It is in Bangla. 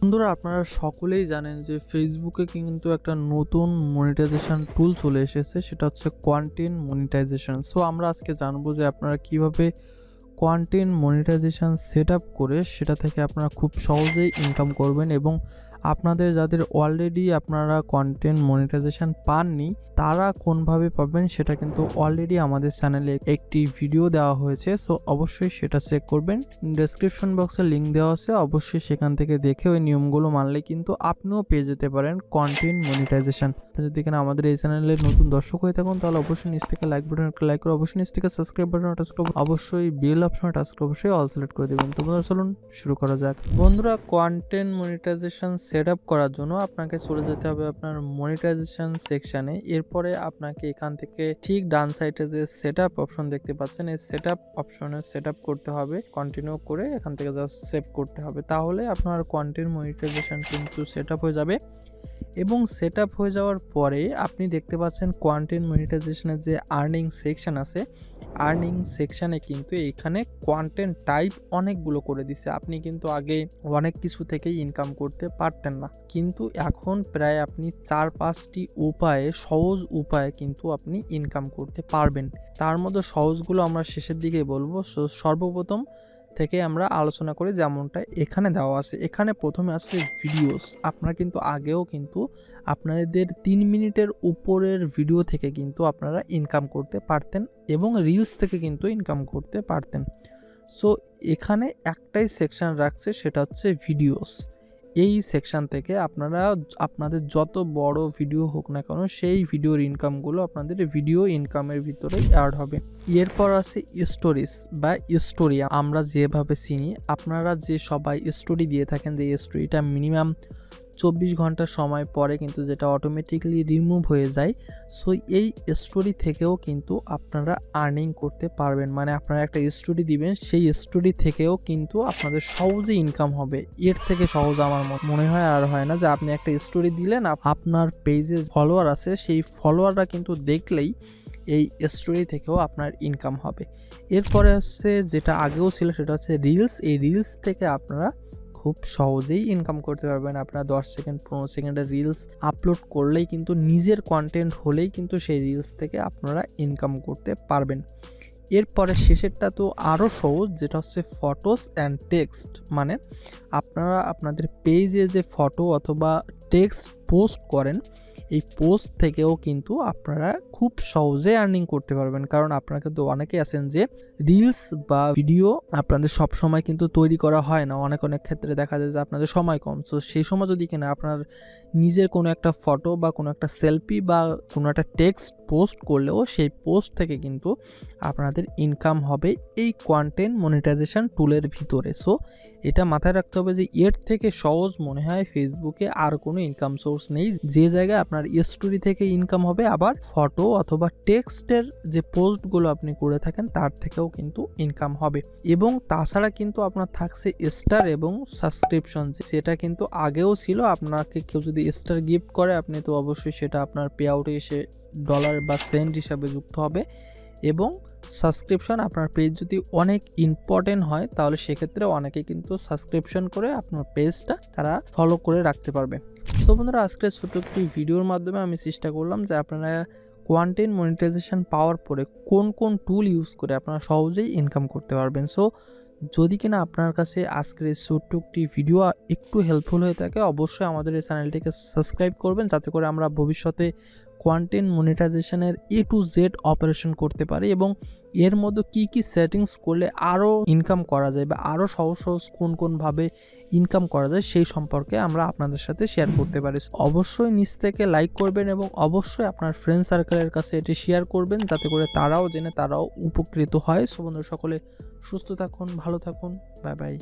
বন্ধুরা, আপনারা সকলেই জানেন যে ফেসবুকে কিন্তু একটা নতুন মনিটাইজেশন টুল চলে এসেছে, সেটা হচ্ছে কন্টেন্ট মনিটাইজেশন। সো আমরা আজকে জানবো যে আপনারা কিভাবে কন্টেন্ট মনিটাইজেশন সেট আপ করে সেটা থেকে আপনারা খুব সহজেই ইনকাম করবেন, এবং আপনাদের যাদের অলরেডি আপনারা কন্টেন্ট মনিটাইজেশন পাননি তারা কোনভাবে পাবেন সেটা কিন্তু অলরেডি আমাদের চ্যানেলে একটি ভিডিও দেওয়া হয়েছে। সো অবশ্যই সেটা চেক করবেন। ডেসক্রিপশন বক্সে লিঙ্ক দেওয়া আছে, অবশ্যই সেখান থেকে দেখে ওই নিয়মগুলো মানলে কিন্তু আপনিও পেয়ে যেতে পারেন কন্টেন্ট মনিটাইজেশন। যদি কিনা আমাদের এই চ্যানেলের নতুন দর্শক হয়ে থাকুন তাহলে অবশ্যই নিচ থেকে লাইক বাটন লাইক করে, অবশ্যই নিচ থেকে সাবস্ক্রাইব বাটন টাচ করুন, অবশ্যই বেল অপশনে টাচ করে অবশ্যই অল সিলেক্ট করে দেবেন। তো বন্ধুরা চলুন শুরু করা যাক। বন্ধুরা, কন্টেন্ট মনিটাইজেশন সেট আপ করার জন্য আপনাকে চলে যেতে হবে আপনার মনিটাইজেশন সেকশনে। এরপরে আপনাকে এখান থেকে ঠিক ডান সাইডে যে সেট আপ অপশন দেখতে পাচ্ছেন, এই সেট আপ অপশনে সেট আপ করতে হবে। কন্টিনিউ করে এখান থেকে জাস্ট সেভ করতে হবে, তাহলে আপনার কন্টেন্ট মনিটাইজেশন কিন্তু সেট আপ হয়ে যাবে। এবং সেট আপ হয়ে যাওয়ার পরে আপনি দেখতে পাচ্ছেন কন্টেন্ট মনিটাইজেশনের যে আর্নিং সেকশন আছে, আর্নিং সেকশানে কিন্তু এখানে কন্টেন্ট টাইপ অনেকগুলো করে দিছে। আপনি কিন্তু আগে অনেক কিছু থেকেই ইনকাম করতে পারতেন না, কিন্তু এখন প্রায় আপনি 4-5টি উপায়ে, সহজ উপায়ে কিন্তু আপনি ইনকাম করতে পারবেন। তার মধ্যে সহজগুলো আমরা শেষের দিকে বলবো। সর্বপ্রথম থেকে আমরা আলোচনা করি, যেমনটা এখানে দেওয়া আছে। এখানে প্রথমে আছে ভিডিওস। আপনারা কিন্তু আগেও কিন্তু আপনাদের 3 মিনিটের উপরের ভিডিও থেকে কিন্তু আপনারা ইনকাম করতে পারতেন, এবং রিলস থেকে কিন্তু ইনকাম করতে পারতেন। সো এখানে একটাই সেকশন রাখছে, সেটা হচ্ছে ভিডিওস। এই সেকশন থেকে আপনারা আপনাদের যত বড় ভিডিও হোক না কেন সেই ভিডিওর ইনকামগুলো আপনাদের ভিডিও ইনকামের ভিতরে অ্যাড হবে। এরপর আছে স্টোরিজ বা স্টোরি, আমরা যেভাবে চিনি। আপনারা যে সবাই স্টোরি দিয়ে থাকেন, যে স্টোরিটা মিনিমাম 24 ঘন্টা সময় পরে কিন্তু যেটা অটোমেটিকলি রিমুভ হয়ে যায়। সো এই স্টোরি থেকেও কিন্তু আপনারা আর্নিং করতে পারবেন। মানে আপনারা একটা স্টোরি দিবেন, সেই স্টোরি থেকেও কিন্তু আপনাদের সহজে ইনকাম হবে। এর থেকে সহজ আমার মনে হয় আর হয় না। যে আপনি একটা স্টোরি দিলেন, আপনার পেজে ফলোয়ার আছে, সেই ফলোয়াররা কিন্তু দেখলেই এই স্টোরি থেকেও আপনার ইনকাম হবে। এরপরে হচ্ছে যেটা আগেও ছিল, সেটা হচ্ছে রিলস। এই রিলস থেকে আপনারা খুব সহজেই ইনকাম করতে পারবেন। আপনারা 10 সেকেন্ড 15 সেকেন্ডের রিলস আপলোড করলেই কিন্তু, নিজের কন্টেন্ট হলেই কিন্তু সেই রিলস থেকে আপনারা ইনকাম করতে পারবেন। এরপরে শেষেরটা তো আরও সহজ, যেটা হচ্ছে ফটোস অ্যান্ড টেক্সট। মানে আপনারা আপনাদের পেজে যে ফটো অথবা টেক্সট পোস্ট করেন, এই পোস্ট থেকেও কিন্তু আপনারা খুব সহজে আর্নিং করতে পারবেন। কারণ আপনারা কিন্তু অনেকেই আছেন যে রিলস বা ভিডিও আপনাদের সব সময় কিন্তু তৈরি করা হয় না। অনেক ক্ষেত্রে দেখা যায় যে আপনাদের সময় কম। তো সেই সময় যদি কিনা আপনার নিজের কোনো একটা ফটো বা কোনো একটা সেলফি বা কোনো একটা টেক্সট পোস্ট করলেও সেই পোস্ট থেকে কিন্তু আপনাদের ইনকাম হবে এই কন্টেন্ট মনিটাইজেশন টুলের ভিতরে। সো এটা মাথায় রাখতে হবে যে এর থেকে সহজ মনে হয় ফেসবুকে আর কোনো ইনকাম সোর্স নেই, যে জায়গায় আপনার স্টোরি থেকে ইনকাম হবে, আবার ফটো অথবা টেক্সটের যে পোস্টগুলো আপনি করে থাকেন তার থেকেও কিন্তু ইনকাম হবে। এবং তাছাড়া কিন্তু আপনার থাকছে স্টার এবং সাবস্ক্রিপশন, যেটা কিন্তু আগেও ছিল। আপনাকে কেউ যদি স্টার গিফট করে, আপনি তো অবশ্যই সেটা আপনার পে আউটে এসে ডলার বা সেন্ট হিসাবে যুক্ত হবে। এবং সাবস্ক্রিপশন, আপনার পেজ যদি অনেক ইম্পর্টেন্ট হয় তাহলে সেক্ষেত্রে অনেকে কিন্তু সাবস্ক্রিপশন করে আপনার পেজটা তারা ফলো করে রাখতে পারবে। সো বন্ধুরা, আজকের ছোট একটি ভিডিওর মাধ্যমে আমি চেষ্টা করলাম যে আপনারা কন্টেন্ট মনিটাইজেশন পাওয়ার পরে কোন কোন টুল ইউজ করে আপনারা সহজেই ইনকাম করতে পারবেন। সো যদি কিনা আপনার কাছে আজকের এই ছোট্ট একটি ভিডিও একটু হেল্পফুল হয়ে থাকে, অবশ্যই আমাদের এই চ্যানেলটিকে সাবস্ক্রাইব করবেন, যাতে করে আমরা ভবিষ্যতে কন্টেন্ট মনিটাইজেশনের A to Z অপারেশন করতে পারি, এবং এর মধ্যে কি কি সেটিংস করলে আরও ইনকাম করা যায় বা আরও সহজ কোনভাবে ইনকাম করা যায় সেই সম্পর্কে আমরা আপনাদের সাথে শেয়ার করতে পারি। অবশ্যই নিচ থেকে লাইক করবেন এবং অবশ্যই আপনার ফ্রেন্ড সার্কেলের কাছে এটি শেয়ার করবেন, যাতে করে তারাও জেনে তারাও উপকৃত হয়। সো বন্ধুরা, সকলে সুস্থ থাকুন, ভালো থাকুন, বাই বাই।